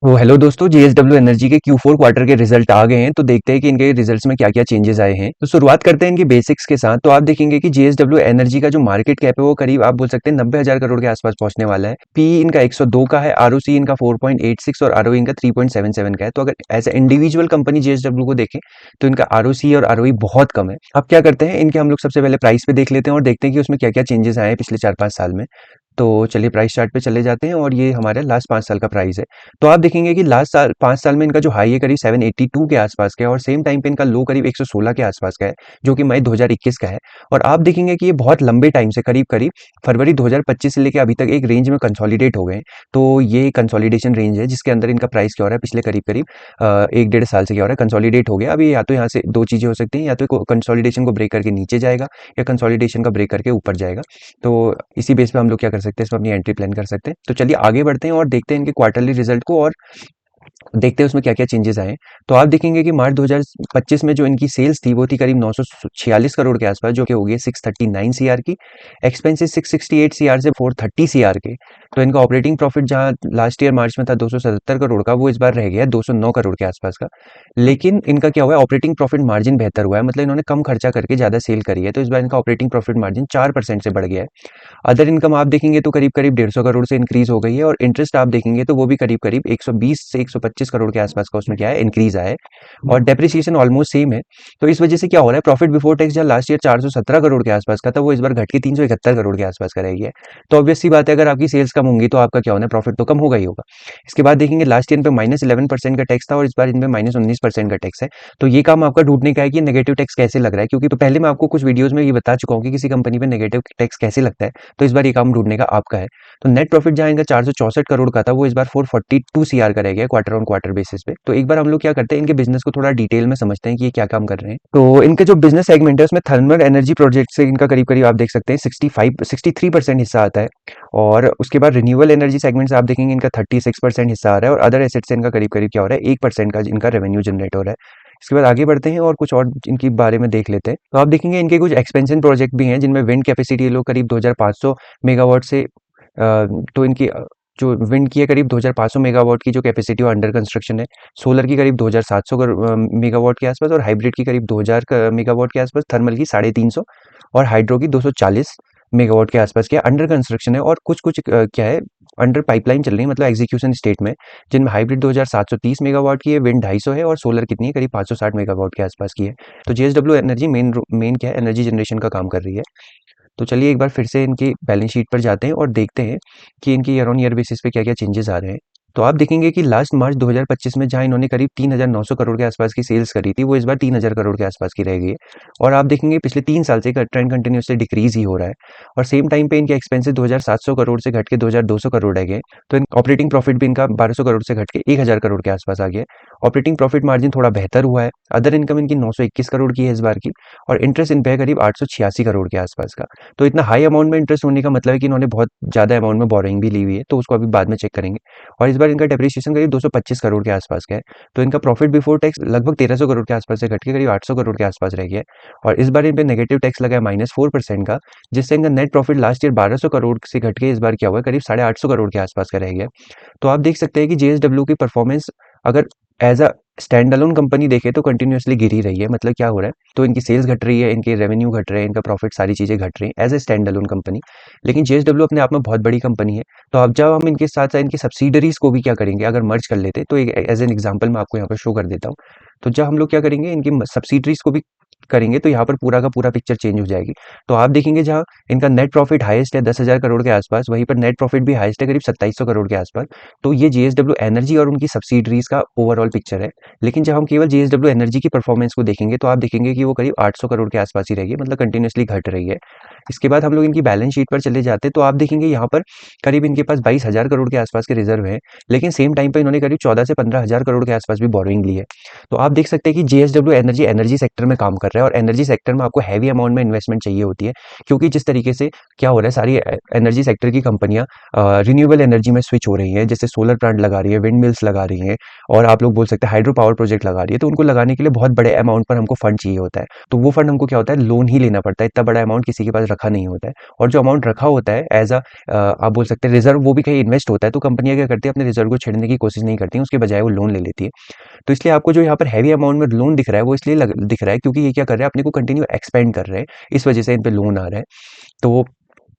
वो हेलो दोस्तों, JSW energy के Q4 क्वार्टर के रिजल्ट आ गए हैं। तो देखते हैं कि इनके रिजल्ट्स में क्या-क्या चेंजेस आए हैं। तो शुरुआत करते हैं इनकी बेसिक्स के साथ। तो आप देखेंगे कि जेएसडब्ल्यू एनर्जी का जो मार्केट कैप है वो करीब आप बोल सकते हैं 90,000 करोड़ के आसपास पहुंचने वाला है। पी इनका 102 का है, आरओसी इनका 4.86 और आरओई इनका 3.77 का है। तो अगर as a individual company JSW को देखें तो इनका आरओसी और आरओई बहुत कम है। अब क्या करते हैं, इनके हम लोग सबसे पहले प्राइस पे देख लेते हैं और देखते हैं कि उसमें क्या-क्या चेंजेस आए हैं पिछले 4-5 साल में। तो चलिए प्राइस चार्ट पे चले जाते हैं और ये हमारे लास्ट 5 साल का प्राइस है। तो आप देखेंगे कि लास्ट साल 5 साल में इनका जो हाई है करीब 782 के आसपास का है और सेम टाइम पे इनका लो करीब 116 के आसपास का है, जो कि मई 2021 का है। और आप देखेंगे कि ये बहुत लंबे टाइम से करीब-करीब फरवरी 2025 से लेके अभी तक एक रेंज में कंसोलिडेट हो गए हैं। तो ये कंसोलिडेशन रेंज है जिसके अंदर इनका प्राइस क्या हो रहा है पिछले करीब-करीब 1 डेढ़ साल से क्या हो रहा है, कंसोलिडेट हो गया। अब ये या तो यहाँ से 2 चीज़ें हो सकती हैं, या तो कंसोलिडेशन को ब्रेक करके नीचे जाएगा या कंसोलिडेशन का ब्रेक करके ऊपर जाएगा। तो इसी बेस पे हम लोग क्या कर सकते हैं, इसमें अपनी एंट्री प्लान कर सकते हैं। तो चलिए आगे बढ़ते हैं और देखते हैं इनके क्वार्टरली रिजल्ट को और देखते हैं उसमें क्या-क्या चेंजेस आए हैं। तो आप देखेंगे कि मार्च 2025 में जो इनकी सेल्स थी वो थी करीब 946 करोड़ के आसपास, जो कि हो गई 639 सीआर की। एक्सपेंसेस 668 सीआर से 430 सीआर के। तो इनका ऑपरेटिंग प्रॉफिट जहां लास्ट ईयर मार्च में था 277 करोड़ का, वो इस बार रह गया है 209 करोड़ के आसपास का। लेकिन इनका क्या हुआ है, ऑपरेटिंग प्रॉफिट मार्जिन बेहतर हुआ है, मतलब इन्होंने कम खर्चा करके ज्यादा सेल करी है। तो इस बार इनका ऑपरेटिंग प्रॉफिट मार्जिन 4% से बढ़ गया है। अदर इनकम आप देखेंगे तो करीब-करीब 150 करोड़ से इंक्रीज हो गई है और इंटरेस्ट आप देखेंगे तो वो भी करीब-करीब 120 से 125 करोड़ के आसपास का उसमें क्या है, इंक्रीज आया है। और डेप्रिसिएशन ऑलमोस्ट सेम है। तो इस वजह से क्या हो रहा है, प्रॉफिट बिफोर टैक्स जहाँ लास्ट ईयर 417 करोड़ के आसपास का था, वो इस बार घट के 371 करोड़ के आसपास का रह गया है। तो ऑब्वियस सी बात है, अगर आपकी सेल्स कम होंगी तो आपका क्या होना है, प्रॉफिट तो कम होगा ही होगा। इसके बाद देखेंगे लास्ट ईयर इन पे -11% का टैक्स था और इस बार इनपे -19% का टैक्स है। तो ये काम आपका ढूंढने का है कि नेगेटिव टैक्स कैसे लग रहा है, क्योंकि तो पहले मैं आपको कुछ वीडियोस में ये बता चुका हूँ कि किसी कंपनी पे नेगेटिव टैक्स कैसे लगता है। तो इस बार ये काम ढूंढने का आपका है। तो नेट प्रॉफिट जहां इनका 464 करोड़ का था, वो इस बार 442 सीआर का रह गया क्वार्टर ऑन क्वार्टर बेसिस पे। तो एक बार हम लोग क्या करते हैं, इनके बिजनेस को थोड़ा डिटेल में समझते हैं कि ये क्या काम कर रहे हैं। तो इनके जो बिजनेस सेगमेंट है उसमें थर्मल एनर्जी प्रोजेक्ट से इनका करीब करीब आप देख सकते हैं 63% हिस्सा आता है। और उसके बाद रिन्यूएबल एनर्जी सेगमेंट से आप देखेंगे इनका 36% हिस्सा आ रहा है और अदर एसेट से इनका करीब करीब क्या हो रहा है, 1% का इनका रेवेन्यू जनरेट हो रहा है। इसके बाद आगे बढ़ते हैं और कुछ और इनके बारे में देख लेते हैं। तो आप देखेंगे इनके कुछ एक्सपेंशन प्रोजेक्ट भी हैं जिनमें विंड कैपेसिटी ये लोग करीब 2500 मेगावाट से तो इनकी जो विंड की है करीब 2500 मेगावाट की जो कैपेसिटी वो अंडर कंस्ट्रक्शन है। सोलर की करीब 2700 मेगावाट के आसपास और हाइब्रिड की करीब 2000 मेगावाट के आसपास, थर्मल की 350 और हाइड्रो की 240 मेगावाट के आसपास के अंडर कंस्ट्रक्शन है। और कुछ कुछ क्या है, अंडर पाइपलाइन चल रही है, मतलब एग्जीक्यूशन स्टेट में, जिनमें हाइब्रिड 2730 मेगावाट की है, विंड 250 है और सोलर कितनी है, करीब 560 मेगावाट के आसपास की है। तो जेएसडब्ल्यू एनर्जी मेन मेन क्या है, एनर्जी जनरेशन का काम कर रही है। तो चलिए एक बार फिर से इनकी बैलेंस शीट पर जाते हैं और देखते हैं कि इनकी ईयर ऑन ईयर बेसिस पे क्या-क्या चेंजेस आ रहे हैं। तो आप देखेंगे कि लास्ट मार्च 2025 में जहां इन्होंने करीब 3,900 करोड़ के आसपास की सेल्स करी थी, वो इस बार 3,000 करोड़ के आसपास की रह गई है। और आप देखेंगे पिछले 3 साल से ट्रेंड कंटिन्यूअसली डिक्रीज ही हो रहा है। और सेम टाइम पे इनके एक्सपेंसेस 2,700 करोड़ से घट के 2,200 करोड़ रह गए। तो ऑपरेटिंग प्रॉफिट भी इनका 1,200 करोड़ से घट के 1,000 करोड़ के आसपास आ गया है। ऑपरेटिंग प्रॉफिट मार्जिन थोड़ा बेहतर हुआ है। अदर इनकम इनकी 921 करोड़ की है इस बार की और इंटरेस्ट इन पे है करीब 886 करोड़ के आसपास का। तो इतना हाई अमाउंट में इंटरेस्ट होने का मतलब है कि इन्होंने बहुत ज़्यादा अमाउंट में बोरोइंग भी ली हुई है, तो उसको अभी बाद में चेक करेंगे। और इस बार इनका डेप्रिसिएशन करीब 225 करोड़ के आसपास का है। तो इनका प्रॉफिट बिफोर टैक्स लगभग 1300 करोड़ के आसपास से घट के करीब 800 करोड़ के आसपास रह गया है। और इस बार इन पे नेगेटिव टैक्स लगा है -4% का, जिससे इनका net profit last year 1200 crore से घट के इस बार क्या हुआ है, करीब 850 करोड़ के आसपास का रह गया है। तो आप देख सकते हैं कि जेएसडब्ल्यू की परफॉर्मेंस अगर as a stand alone company देखे तो कंटिन्यूअसली गिर ही रही है। मतलब क्या हो रहा है, तो इनकी सेल्स घट रही है, इनके रेवेन्यू घट रहे हैं, इनका प्रॉफिट, सारी चीजें घट रही हैं as a stand alone company. लेकिन जेएसडब्ल्यू अपने आप में बहुत बड़ी कंपनी है। तो अब जब हम इनके साथ साथ इनकी सब्सिडरीज को भी क्या करेंगे, अगर मर्ज कर लेते, तो एज एन एग्जाम्पल मैं आपको यहाँ पर शो कर देता हूँ। तो जब हम लोग क्या करेंगे, इनकी सब्सिडरीज को भी करेंगे तो यहाँ पर पूरा का पूरा पिक्चर चेंज हो जाएगी। तो आप देखेंगे जहाँ इनका नेट प्रॉफिट हाईएस्ट है 10,000 करोड़ के आसपास, वहीं पर नेट प्रॉफिट भी हाईएस्ट है करीब 2700 करोड़ के आसपास। तो ये जेएसडब्ल्यू एनर्जी और उनकी सब्सिडरीज का ओवरऑल पिक्चर है। लेकिन जब हम केवल जेएसडब्ल्यू एनर्जी की परफॉर्मेंस को देखेंगे तो आप देखेंगे कि वो करीब 800 करोड़ के आसपास ही रहेगी, मतलब कंटिन्यूअसली घट रही है। इसके बाद हम लोग इनकी बैलेंस शीट पर चले जाते हैं तो आप देखेंगे यहाँ पर करीब इनके पास 22,000 करोड़ के आसपास के रिजर्व है। लेकिन सेम टाइम पे इन्होंने करीब 14 से 15,000 करोड़ के आसपास भी बोरोइंग ली है। तो आप देख सकते हैं कि जेएसडब्ल्यू एनर्जी एनर्जी सेक्टर में काम कर रहा है और एनर्जी सेक्टर में आपको हैवी अमाउंट में इन्वेस्टमेंट चाहिए होती है, क्योंकि जिस तरीके से क्या हो रहा है, सारी एनर्जी सेक्टर की कंपनियां रिन्यूएबल एनर्जी में स्विच हो रही हैं, जैसे सोलर प्लांट लगा रही है, विंड मिल्स लगा रही हैं, और आप लोग बोल सकते हैं हाइड्रो पावर प्रोजेक्ट लगा रही है। तो उनको लगाने के लिए बहुत बड़े अमाउंट पर हमको फंड चाहिए होता है, तो वो फंड हमको क्या होता है, लोन ही लेना पड़ता है। इतना बड़ा अमाउंट किसी के पास रखा नहीं होता है, और जो अमाउंट रखा होता है एज अ आप बोल सकते हैं रिजर्व, वो भी कहीं इन्वेस्ट होता है। तो कंपनियां क्या करती है, अपने रिजर्व को छेड़ने की कोशिश नहीं करती, उसके बजाय वो लोन ले लेती है। तो इसलिए आपको जो यहाँ पर हैवी अमाउंट में लोन दिख रहा है, वो इसलिए दिख रहा है क्योंकि ये क्या कर रहा है, अपने को कंटिन्यू एक्सपेंड कर रहे हैं, इस वजह से इन पे लोन आ रहा है। तो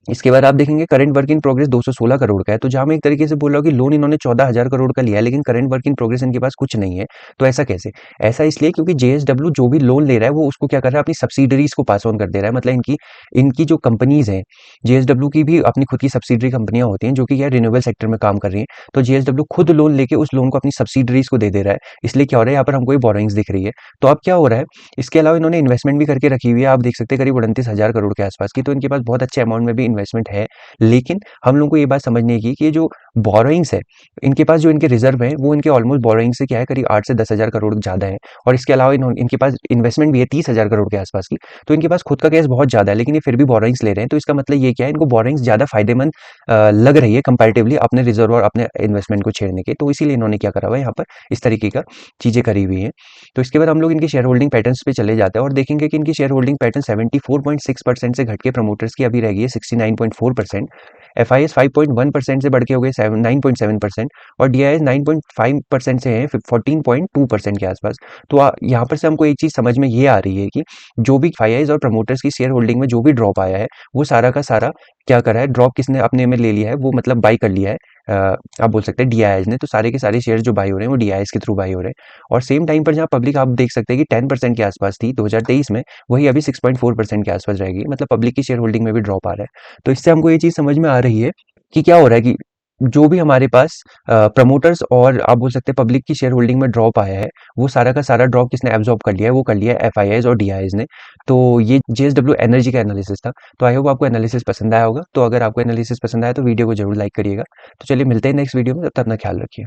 इसके बाद आप देखेंगे current work in progress 216 crore का है। तो जहां मैं एक तरीके से बोल रहा हूँ कि लोन इन्होंने 14,000 करोड़ का लिया है, लेकिन करंट वर्क इन प्रोग्रेस इनके पास कुछ नहीं है। तो ऐसा कैसे? ऐसा इसलिए क्योंकि जेएसडब्ल्यू जो भी लोन ले रहा है, वो उसको क्या कर रहा है, अपनी सब्सिडरीज को पास ऑन कर दे रहा है। मतलब इनकी इनकी जो कंपनीज हैं, जेएसडब्ल्यू की भी अपनी खुद की सब्सिडरी कंपनियां होती हैं जो कि रिन्यूएबल सेक्टर में काम कर रही हैं। तो जेएसडब्ल्यू खुद लोन लेके उस लोन को अपनी सब्सिडरीज को दे दे रहा है। इसलिए क्या हो रहा है, यहाँ पर हमको ये बोरोइंग्स दिख रही है। तो अब क्या हो रहा है, इसके अलावा इन्होंने इन्वेस्टमेंट भी करके रखी हुई है, आप देख सकते हैं करीब 29,000 करोड़ के आसपास की। तो इनके पास बहुत अच्छे अमाउंट में भी इन्वेस्टमेंट है। लेकिन हम लोगों को ये बात समझने की कि ये जो बोरोइंग्स है, इनके पास जो इनके रिजर्व है, वो इनके ऑलमोस्ट बोरोइंग से क्या है, करीब 8 से 10,000 करोड़ ज्यादा है। और इसके अलावा इनके पास इन्वेस्टमेंट भी है 30,000 करोड़ के आसपास की। तो इनके पास खुद का कैश बहुत ज्यादा है, लेकिन ये फिर भी बोरोइंग्स ले रहे हैं। तो इसका मतलब ये क्या है, इनको बोरोइंग्स ज्यादा फायदेमंद लग रही है कंपैरेटिवली अपने रिजर्व और अपने इन्वेस्टमेंट को छेड़ने के। तो इसीलिए इन्होंने क्या करा हुआ है, यहाँ पर इस तरीके का चीजें करी हुई है। तो इसके बाद हम लोग इनकी शेयर होल्डिंग पैटर्न्स पे चले जाते हैं और देखेंगे कि इनकी शेयर होल्डिंग पैटर्न 74.6% से घट के प्रमोटर्स की अभी रह गई है 69.4%। एफआईएस 5.1% से बढ़ के हो गए 9.7%, और डीआईएस 9.5% से है 14.2% के आसपास। तो यहाँ पर से हमको एक चीज समझ में ये आ रही है कि जो भी एफआईआईस और प्रमोटर्स की शेयर होल्डिंग में जो भी ड्रॉप आया है, वो सारा का सारा क्या करा है, ड्रॉप किसने अपने में ले लिया है, वो मतलब बाई कर लिया है। आप बोल सकते हैं डीआईएस ने। तो सारे के सारे शेयर जो बाई हो रहे हैं, वो डीआईएस के थ्रू बाई हो रहे हैं। और सेम टाइम पर जहाँ पब्लिक आप देख सकते हैं कि 10% के आसपास थी 2023 में, वही अभी 6.4% के आसपास रहेगी। मतलब पब्लिक की शेयर होल्डिंग में भी ड्रॉप आ रहा है। तो इससे हमको ये चीज समझ में आ रही है कि क्या हो रहा है कि जो भी हमारे पास प्रमोटर्स और आप बोल सकते हैं पब्लिक की शेयर होल्डिंग में ड्रॉप आया है, वो सारा का सारा ड्रॉप किसने एब्जॉर्ब कर लिया है, वो कर लिया है एफआईआईस और डीआईआईस ने। तो ये जेएसडब्ल्यू एनर्जी का एनालिसिस था। तो आई होप आपको एनालिसिस पसंद आया होगा। तो अगर आपको एनालिसिस पसंद आया तो वीडियो को जरूर लाइक करिएगा। तो चलिए मिलते हैं नेक्स्ट वीडियो में, तब तक अपना ख्याल रखिए।